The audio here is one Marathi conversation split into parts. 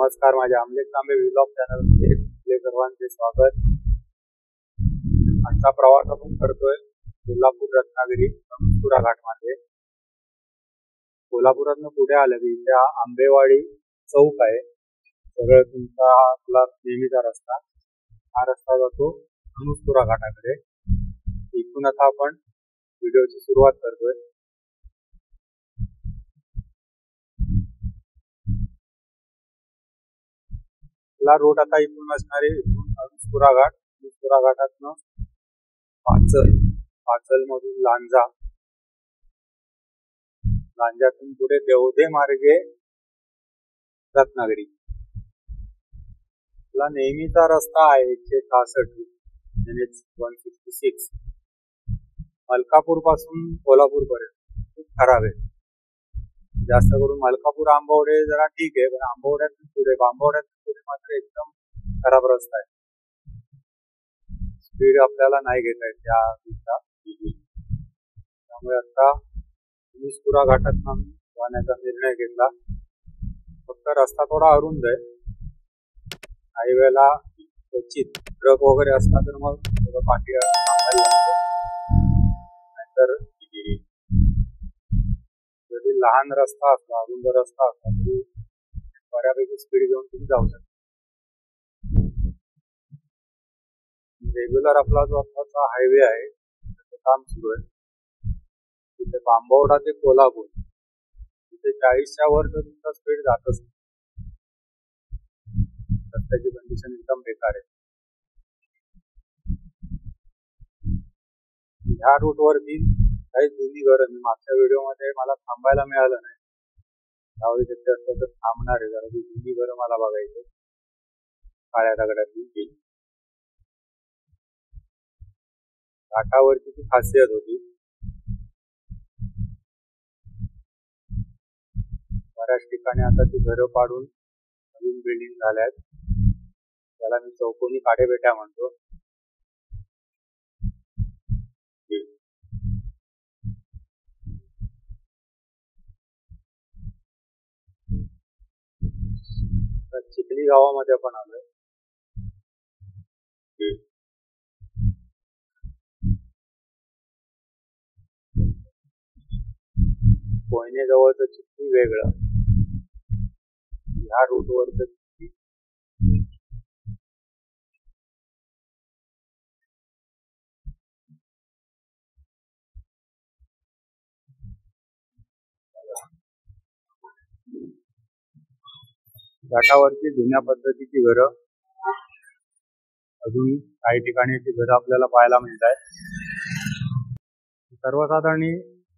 नमस्कार, माझ्या आमलेट तांबे व्लॉग चॅनल मध्ये आपले सर्वांचे स्वागत। आजचा प्रवास आपण करतोय कोल्हापूर रत्नागिरी अनंतपुरा घाट मध्ये। कोल्हापुरातून पुढे आलं की इथे आंबेवाडी चौक आहे। सगळं तुमचा आपला नेहमीचा रस्ता, हा रस्ता जातो अनंतपुरा घाटाकडे। इथून आता आपण व्हिडिओची सुरुवात करतोय। रोड आता इथून असणार आहे, इथून अनंतपुरा घाट, अनंतपुरा घाटातनं पाचल मधून लांजा, लांजातून पुढे देवधे मार्गे रत्नागिरी। आपला नेहमीचा रस्ता आहे 166 NH 166 मलकापूर पासून कोल्हापूर पर्यंत खूप खराब आहे। जास्त करून मलकापूर आंबवडे जरा ठीक आहे, पण आंबवड्यातून पुढे मात्र एकदम खराब रस्ता आहे। स्पीड आपल्याला नाही घेता येत त्या दिवसा, त्यामुळे आता अनंतपुरा घाटातून जाण्याचा निर्णय घेतला। फक्त रस्ता थोडा अरुंद आहे, काही वेळेला क्वचित ट्रक वगैरे असला तर मग थोडं पाठी थांबायला लागतं। नाहीतर जरी लहान रस्ता असला, अरुंद रस्ता असला तरी बऱ्यापैकी स्पीड घेऊन तुम्ही जाऊ शकता। रेग्युलर आपला जो आत्ताचा हायवे आहे त्याचं काम सुरू आहे। तिथे बांबवडा ते कोल्हापूर तिथे 40च्या वर तर तुमचा स्पीड जातच नाही, रस्त्याची कंडिशन एकदम बेकार आहे। ह्या रूट वरती काही जुनी घरं, मी मागच्या व्हिडिओ मध्ये मला थांबायला मिळालं नाही, त्यावेळी तिथे असतं तर थांबणार आहे। जरा ती जुनी घरं मला बघायचे, काळ्या दगडाची। घाटावरची ती खासियत होती, बऱ्याच ठिकाणी आता ती घरं पाडून नवीन बिल्डिंग झाल्यात, त्याला मी चौकोनी काडेबेट्या म्हणतो। चिखली गावामध्ये आपण आलोय। कोयने जवळचं चिखली वेगळं, ह्या रूट वरचं चिखली घाटावरची जुन्या पद्धतीची घरं, अजून काही ठिकाणी ती घरं आपल्याला पाहायला मिळतात। सर्वसाधारण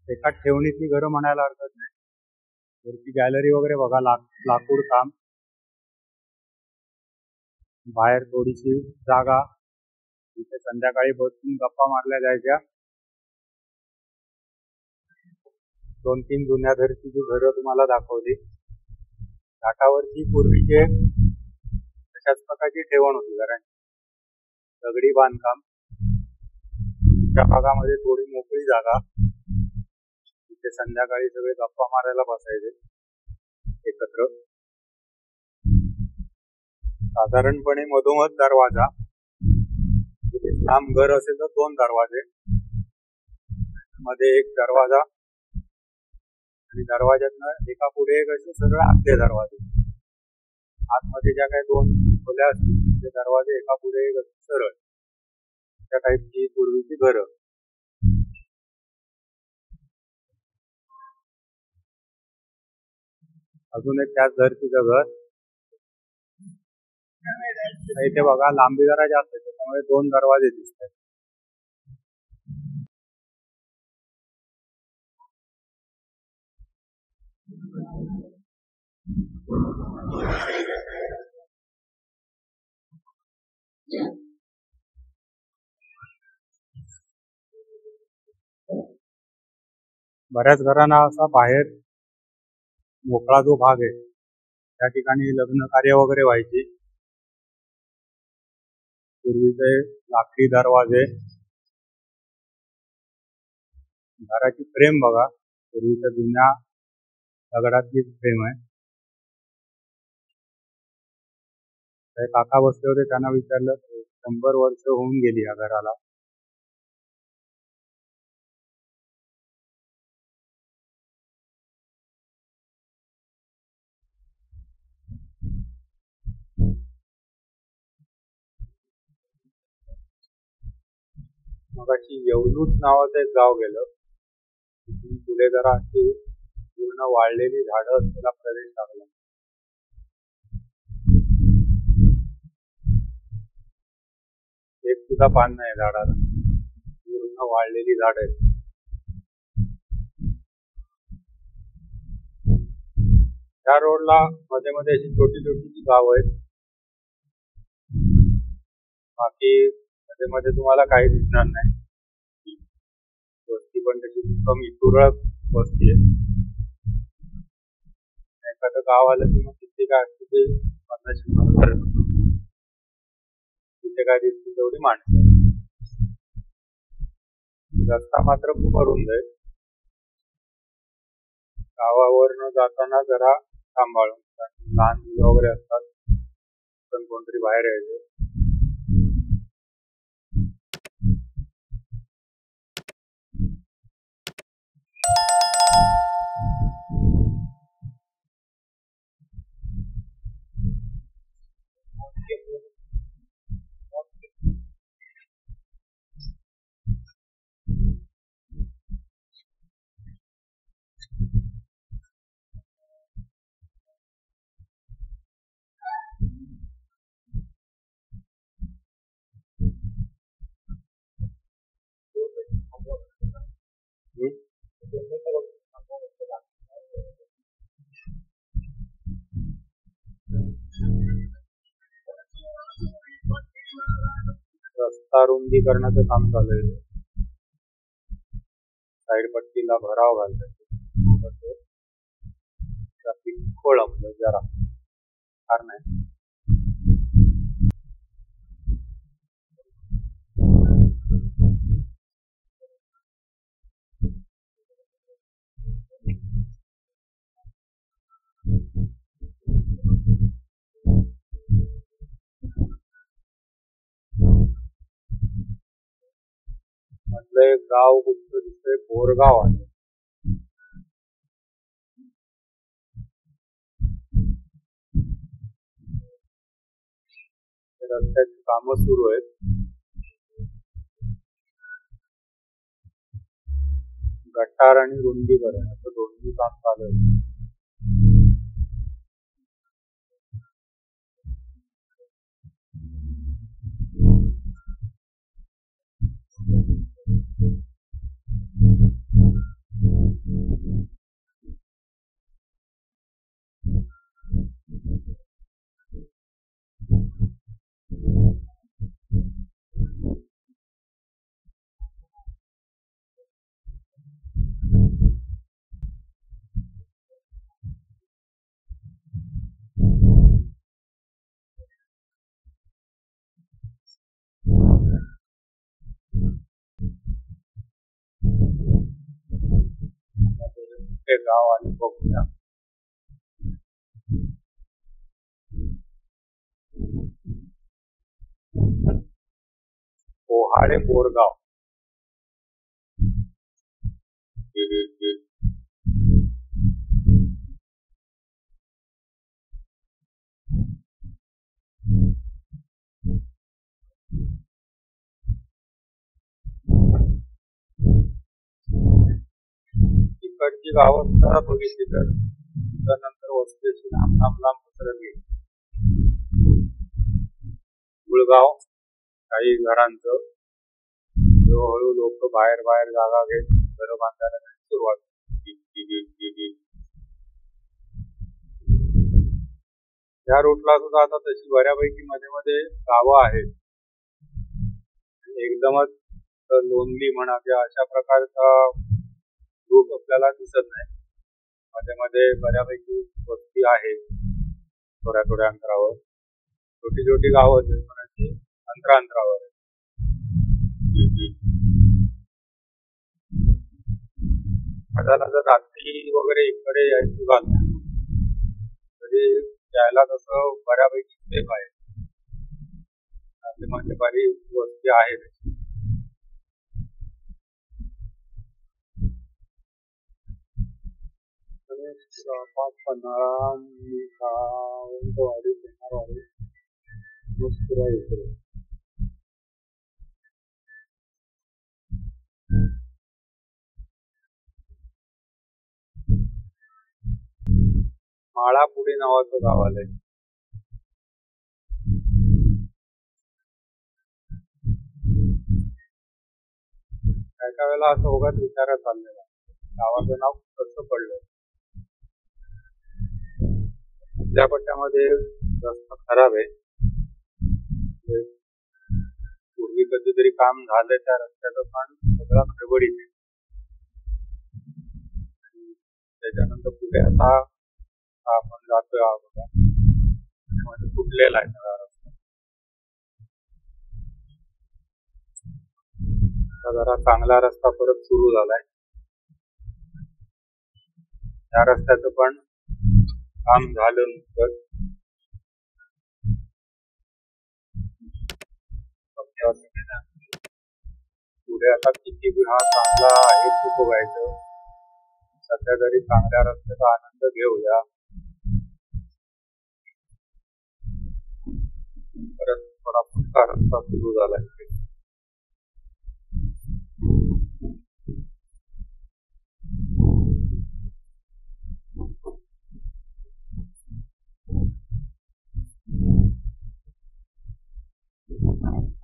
एका ठेवणीची घरं म्हणायला हरकत नाही। वरती गॅलरी वगैरे बघा, लाकूड काम, बाहेर थोडीशी जागा, तिथे संध्याकाळी बसून गप्पा मारल्या जायच्या। 2-3 जुन्या धर्तीची घरं तुम्हाला दाखवली। घाटावरची पूर्वीचे अशाच प्रकारची ठेवण होती घरांची, दगडी बांधकाम, त्या भागामध्ये थोडी मोकळी जागा, तिथे संध्याकाळी सगळे गप्पा मारायला बसायचे एकत्र। साधारणपणे मधोमध दरवाजा, लांब घर असेल तर 2 दरवाजे, मध्ये एक दरवाजा, आणि दरवाज्यातनं एका पुढे एक असे सगळे आतले दरवाजे। आतमध्ये ज्या काही 2 खोल्या असतील ते दरवाजे एका पुढे एक असे सरळ, त्या टाईपची पूर्वीची घरं। अजून एक त्याच धर्तीचं घर, इथे बघा लांबी जरा जास्त आहे, त्यामुळे 2 दरवाजे दिसत आहेत। बऱ्याच घरांना असा बाहेर मोकळा जो भाग आहे त्या ठिकाणी लग्न कार्य वगैरे व्हायची। पूर्वीचे लाकडी दरवाजे, घराची फ्रेम बघा, पूर्वीच्या जुन्या दगडातली फ्रेम आहे। ते काका बसले होते, त्यांना विचारलं 100 वर्ष होऊन गेली या घराला. मगाशी येवलूच नावाचं एक गाव गेलं. तिथून पुढे जरा अशी पूर्ण वाळलेली झाडं असलेला प्रदेश लागला. एक सुद्धा पान नाही झाडाला, पूर्ण वाळलेली झाड आहेत. त्या रोडला मध्ये मध्ये अशी छोटी छोटी गाव आहेत. बाकी मध्ये मध्ये तुम्हाला काही दिसणार नाही. वस्ती पण तशी कमी तुरळक वस्ती आहे. एखादं गाव आलं की मग तिथे काय असते ते 50-100 तिथे काय दिसते तेवढी माणसं. रस्ता मात्र खूप अरुंद आहे. गावावरनं जाताना जरा सांभाळून, लहान मुलं वगैरे असतात, पण कोणतरी बाहेर यायचं. रस्ता रुंदीकरणाचं काम चालू आहे. साईड पट्टीला भराव घालतात. ट्रॅफिक खोळंबलं जरा, फार नाही. मधलं एक गाव कुठचं दिसतंय, बोरगाव आहे. रस्त्याची कामं सुरू आहेत. गटार आणि रुंदीकरण असं दोन्ही काम चालू आहे. गाव आणि बघूया. पोहाडे बोरगाव. तिकडची गावं जरा बघितली तर त्यानंतर वस्तीची लांब पसरली. गुळगाव काही घरांचं हळूहळू लोक बाहेर जागा घेत घर बांधायला सुरुवात. या रूटला सुद्धा आता तशी बऱ्यापैकी मध्ये मध्ये गावं आहेत. एकदमच लोणली म्हणा किंवा अशा प्रकारचा रूट आपल्याला दिसत नाही. मध्ये मध्ये बऱ्यापैकी वस्ती आहे. थोड्या अंतरावर छोटी छोटी गावं आहेत, पण अंतरावर आहे. जर रात्री वगैरे इकडे यायचं झालं तरी यायला तसं बऱ्यापैकी सेफ आहे. मध्ये बरी वस्ती आहे. 5-15 वाडी इकडे माळापुडी नावाचं गाव आलंय. एका वेळेला असं उगाच विचारात चाललेला गावाचं नाव कसं पडलं. त्या पट्ट्यामध्ये रस्ता खराब आहे. पूर्वी कधीतरी काम झालंय त्या रस्त्याचं, पण सगळा खडबडीत आहे. त्याच्यानंतर पुढे आता आपण जातोय बघा, फुटलेला आहे सगळा रस्ता. जरा चांगला रस्ता परत सुरू झालाय. त्या रस्त्याचं पण काम झालं नुकतंच. पुढे आता किती हा चांगला आहे ते बघायचं. सध्या तरी चांगल्या रस्त्याचा आनंद घेऊया. परत थोडा फुटका रस्ता सुरू झाला.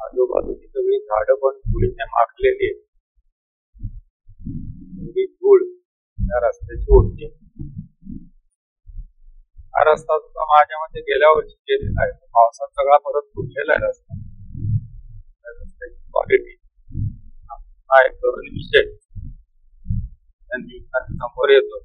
आजूबाजूची सगळी झाडं पण धुळीने माखलेली आहेत. धूळ त्या रस्त्याची ओढते. हा रस्ता सुद्धा माझ्या मते गेल्या वर्षी केलेला आहे. पावसात सगळा परत फुटलेला आहे रस्ता. रस्त्याची क्वालिटी आहे करून विषय समोर येतो.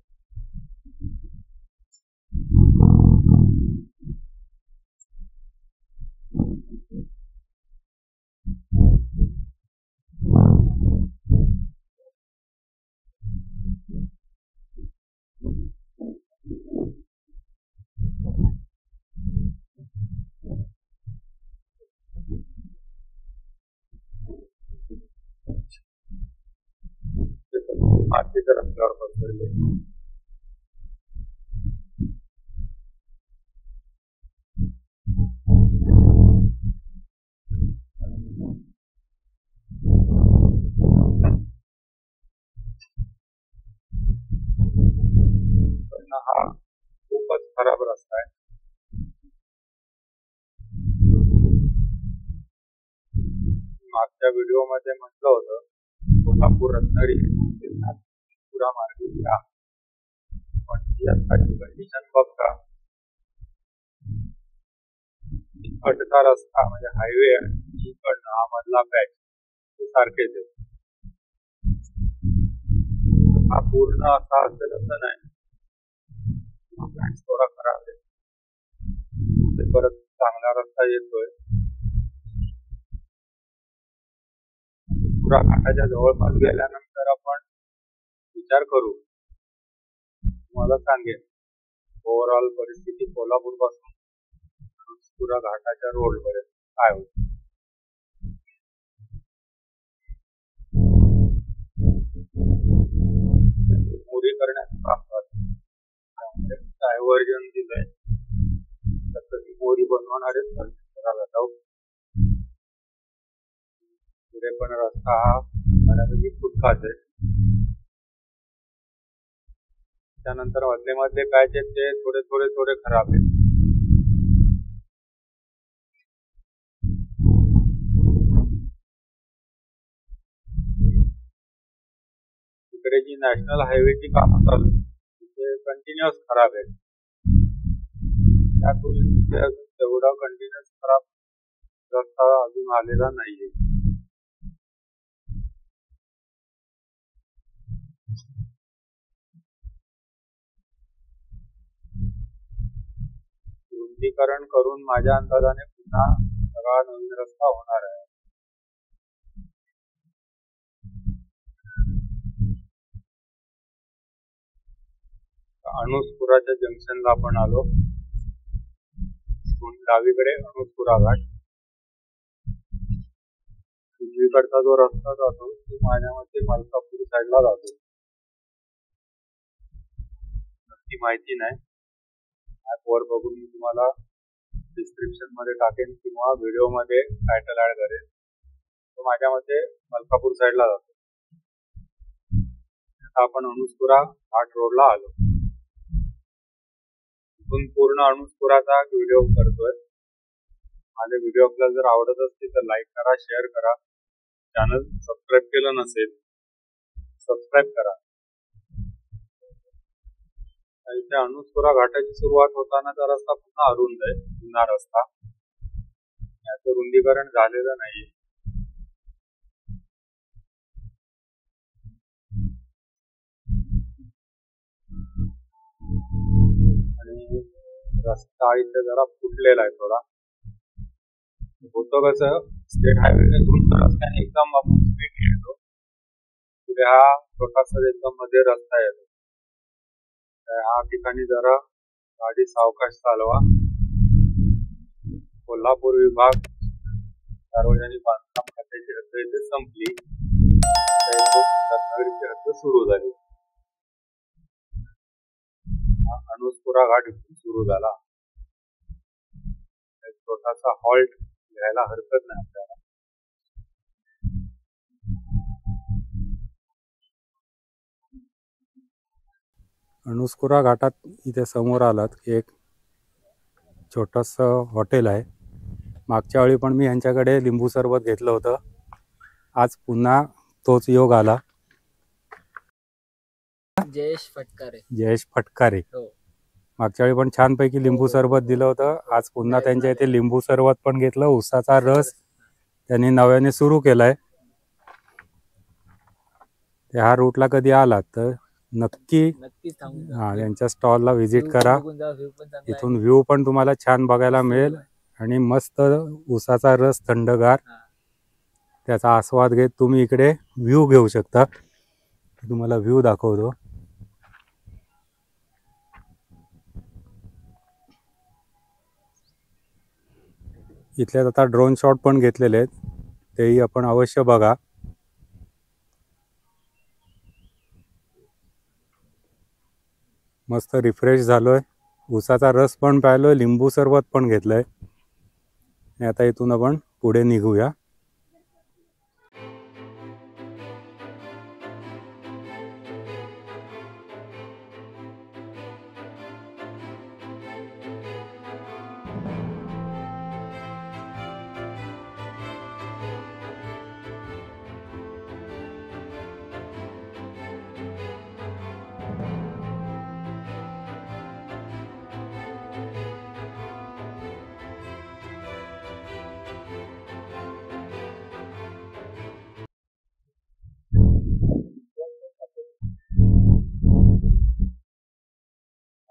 मातीच्या रस्त्यावर पसरले. हा खूपच खराब रस्ता आहे. मागच्या व्हिडिओ मध्ये म्हटलं होतं कोल्हापूर रत्नागिरी पुरा मार्ग या, पण आताची कंडिशन बघता इकडचा रस्ता म्हणजे हायवे आणि इकडनं हा मधला पॅच सारखेच आहे. हा पूर्ण असा असेल असं नाही. थोडा खराब आहे. परत चांगला रस्ता येतोय. पुरा घाटाच्या जवळपास गेल्यानंतर आपण विचार करू. मला सांगेन ओव्हरऑल परिस्थिती कोल्हापूर पासून पुरा घाटाच्या रोड पर्यंत काय होती. मोरी करण्याचं काम करत डायव्हर्जन दिलंय. तसं ती मोरी बनवणारे पुढे पण रस्ता हा बऱ्यापैकी फुटकाच आहे. त्यानंतर मधले मधले पॅच आहेत ते थोडे खराब आहेत. इकडे जी नॅशनल हायवेची कामं चालू ते कंटिन्युअस खराब आहेत. त्या तुलनेत तेवढा कंटिन्युअस खराब रस्ता अजून आलेला नाहीये. रुंदीकरण करून माझ्या अंदाजाने पुन्हा सगळा नवीन रस्ता होणार आहे. अणुस्पुराच्या जंक्शनला आपण आलो. डावीकडे अणुस्पुरा घाट. उजवीकडचा जो रस्ता जातो तो माझ्या मते मलकापूर साईडला जातो. नक्की माहिती नाही, ॲपवर बघून मी तुम्हाला डिस्क्रिप्शन मध्ये टाकेन किंवा व्हिडिओ मध्ये टायटल ऍड करेन. तो माझ्या मते मलकापूर साईडला जातो. आता आपण अणुस्कुरा घाट रोडला आलो. इथून पूर्ण अणुस्कुराचा व्हिडिओ करतोय. माझे व्हिडिओ आपल्याला जर आवडत असतील तर लाईक करा, शेअर करा. चॅनल सबस्क्राईब केलं नसेल सबस्क्राईब करा. इथे अणुस्कुरा घाटाची सुरुवात होतानाचा रस्ता पुन्हा अरुंद आहे, जुना रस्ता. याचं रुंदीकरण झालेलं नाही. आणि रस्ता इथे जरा फुटलेला आहे थोडा. होतं कसं, स्टेट हायवे रस्त्याने एकदम आपण स्पीड येतो, पुढे हा छोटासा एकदम मध्ये रस्ता येतो. ह्या ठिकाणी जरा गाडी सावकाश चालवा. कोल्हापूर विभाग सार्वजनिक बांधकाम खात्याची हद्द इथे संपली, रत्नागिरीची हद्द सुरू झाली. अणुस्कुरा घाट इथून सुरू झाला. एक छोटासा हॉल्ट घ्यायला हरकत नाही आपल्याला. अणुस्कुरा घाटात इथे समोर आलात की एक छोटंसं हॉटेल आहे. मागच्या वेळी पण मी यांच्याकडे लिंबू सरबत घेतलं होतं. आज पुन्हा तोच योग आला. जयेश फटकारे. मागच्या वेळी पण छानपैकी लिंबू सरबत दिलं होतं. आज पुन्हा त्यांच्या इथे लिंबू सरबत पण घेतलं. उसाचा रस त्यांनी नव्याने सुरू केलाय. ह्या रूटला कधी आलात तर नक्की यांच्या स्टॉलला व्हिजिट करा. इथून व्ह्यू पण तुम्हाला छान बघायला मिळेल आणि मस्त उसाचा रस थंडगार त्याचा आस्वाद घेत तुम्ही इकडे व्ह्यू घेऊ शकता. तुम्हाला व्ह्यू दाखवतो. इथल्यात आता ड्रोन शॉट पण घेतलेले आहेत, तेही आपण अवश्य बघा. मस्त रिफ्रेश झालोय. उसाचा रस पण प्यायलोय, लिंबू सरबत पण घेतलंय. आणि आता इथून आपण पुढे निघूया.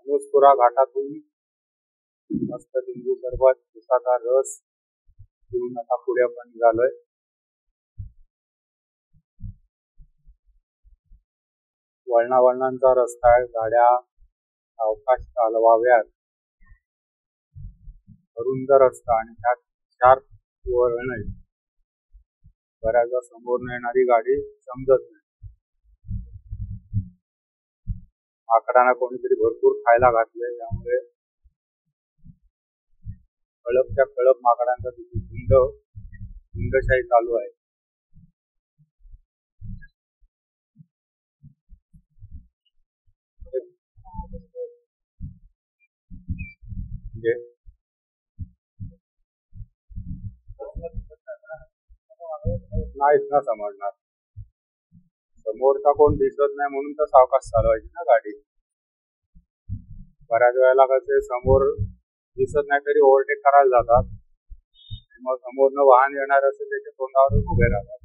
अणुस्कुरा घाटातून मस्त लिंबू सरबत, उसाचा रस घेऊन आता पुढे आपण निघालोय. वळणावळणांचा रस्ता आहे, गाड्या सावकाश चालवाव्यात. अरुंद रस्ता आणि त्यात 4 वळण आहेत. बऱ्याचदा समोर येणारी गाडी समजत नाही. आकडांना कोणीतरी भरपूर खायला घातले, त्यामुळे कळपच्या कळप माकडांचा तिथे झुंडशाही चालू आहे. नाहीच ना समजणार. समोरचा कोण दिसत नाही म्हणून तर सावकाश चालवायची ना गाडी. बऱ्याच वेळेला कसे समोर दिसत नाही तरी ओव्हरटेक करायला जातात, मग समोरनं वाहन येणार असेल त्याच्या तोंडावरून उभे राहतात.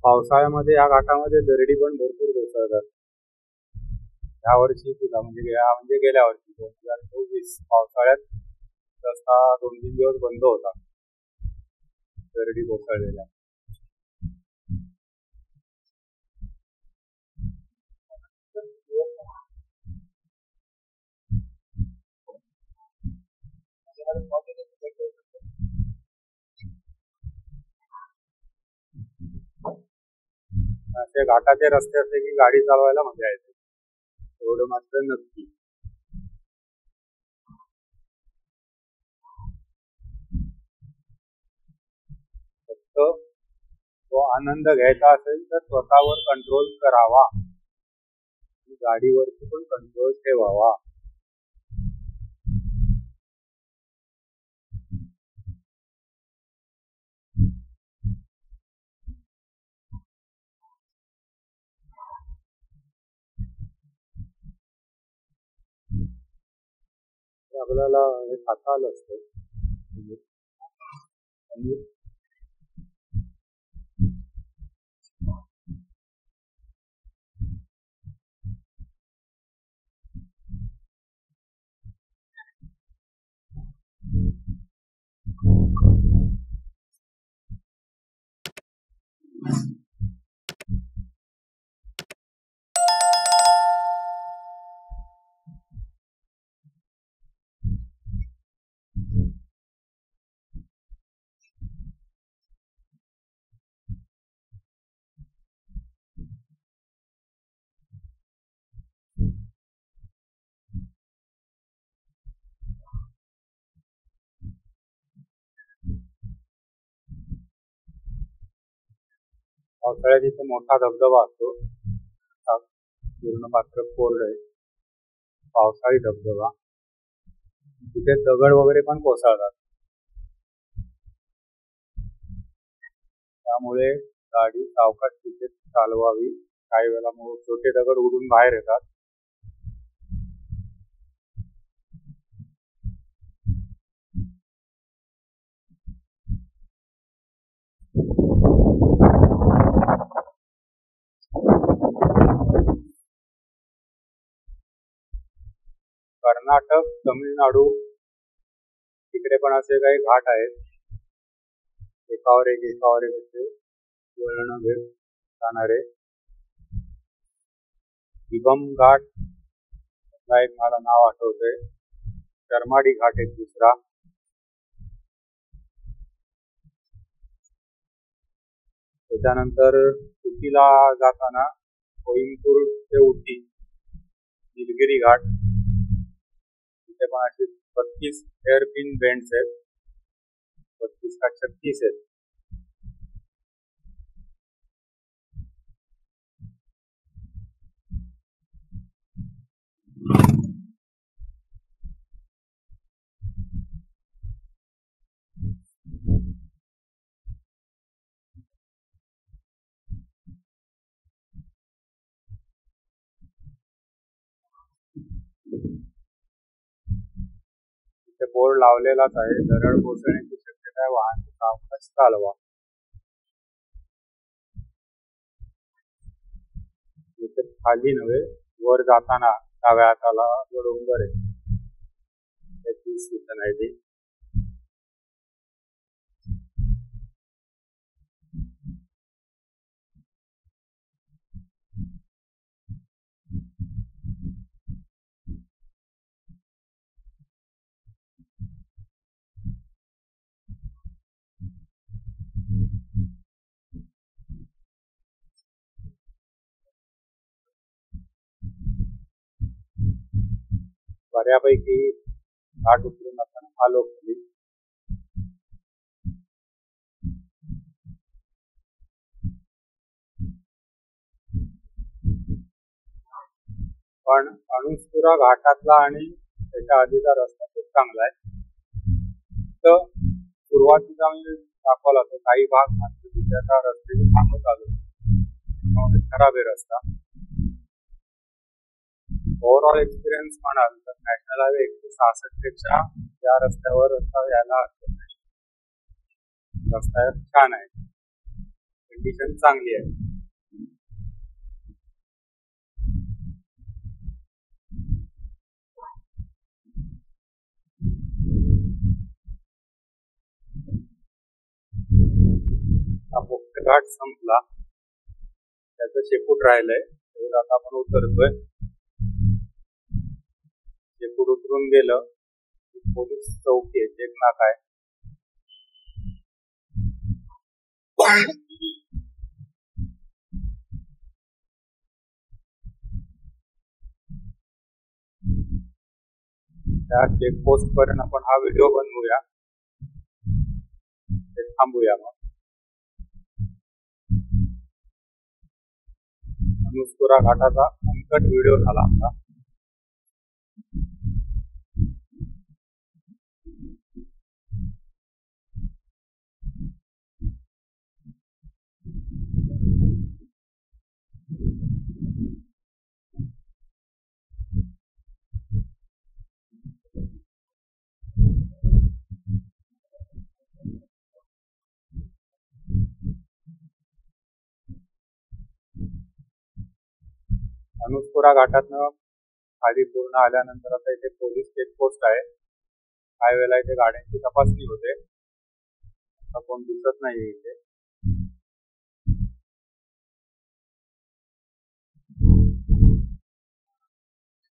पावसाळ्यामध्ये या घाटामध्ये दरडी पण भरपूर कोसळतात. यावर्षी सुद्धा म्हणजे गेल्या वर्षी 2024 पावसाळ्यात रस्ता 2-3 दिवस बंद होता, दरडी कोसळलेल्या. असे घाटाचे रस्ते असले की गाडी चालवायला मजा येते, एवढं मात्र नक्की. फक्त तो आनंद घ्यायचा असेल तर स्वतःवर कंट्रोल करावा, गाडीवरती पण कंट्रोल ठेवावा. आपल्याला हे खाता आलं असतं. पावसाळ्यात इथे मोठा धबधबा असतो, पूर्ण पात्र कोरड आहे, पावसाळी धबधबा. तिथे दगड वगैरे पण कोसळतात, त्यामुळे गाडी सावकाश तिथे चालवावी. काही वेळेला छोटे दगड उडून बाहेर येतात. कर्नाटक, तमिळनाडू तिकडे पण असे काही घाट आहेत, एकावर एक असे वळण घेत जाणारे. दिबम घाट एक मला नाव आठवतंय, शर्माडी घाट एक दुसरा. त्याच्यानंतर उटीला जाताना कोइंबतूर ते उटी निलगिरी घाट, तिथे पण असे 32 हेअरपिन बेंड्स आहेत, 32 का 36 आहेत. इथे बोर्ड लावलेलाच आहे, दरड कोसळण्याची शक्यता आहे, वाहन सावकाश चालवा. इथे खाली नव्हे, वर जाताना डाव्या हाताला डोंगर आहे, त्याची सूचना आहे ती. बऱ्यापैकी घाट उतरून आपण आलो खाली. पण अणुस्कुरा घाटातला आणि त्याच्या आधीचा रस्ता खूप चांगला आहे. तर सुरुवातीचा मी दाखवला तो काही भाग मात्र दुसऱ्या रस्त्याची थांबत आलो, खराब आहे रस्ता. ओव्हरऑल एक्सपिरियन्स म्हणाल तर नॅशनल हायवे 166 पेक्षा या रस्त्यावर रस्ता यायला हरकत नाही. रस्ता छान आहे, कंडिशन चांगली आहे. मुख्य घाट संपला, त्याचं शेपूट राहिलंय, तेवढं आता आपण उतरतोय. शेपूट उतरून गेलं पोलीस चौकी आहे, चेक नाका आहे. त्या चेकपोस्ट पर्यंत आपण हा व्हिडिओ बनवूया, थांबूया. मग अनुस्कुरा घाटाचा अंकट व्हिडिओ झाला आमचा. अनुस्कुरा घाटातनं खाली पूर्ण आल्यानंतर आता इथे पोलीस चेकपोस्ट आहे. काही वेळेला इथे गाड्यांची तपासणी होते. आता कोण दिसत नाही इथे.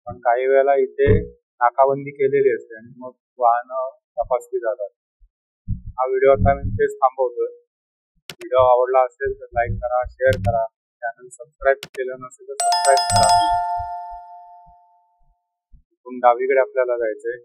पण काही वेळेला इथे नाकाबंदी केलेली असते आणि मग वाहनं तपासली जातात. हा व्हिडिओ आता मी तेच थांबवतोय. व्हिडिओ आवडला असेल तर लाईक करा, शेअर करा. चॅनल सबस्क्राईब केलं नसेल तर सबस्क्राईब करा. इथून डावीकडे आपल्याला जायचंय.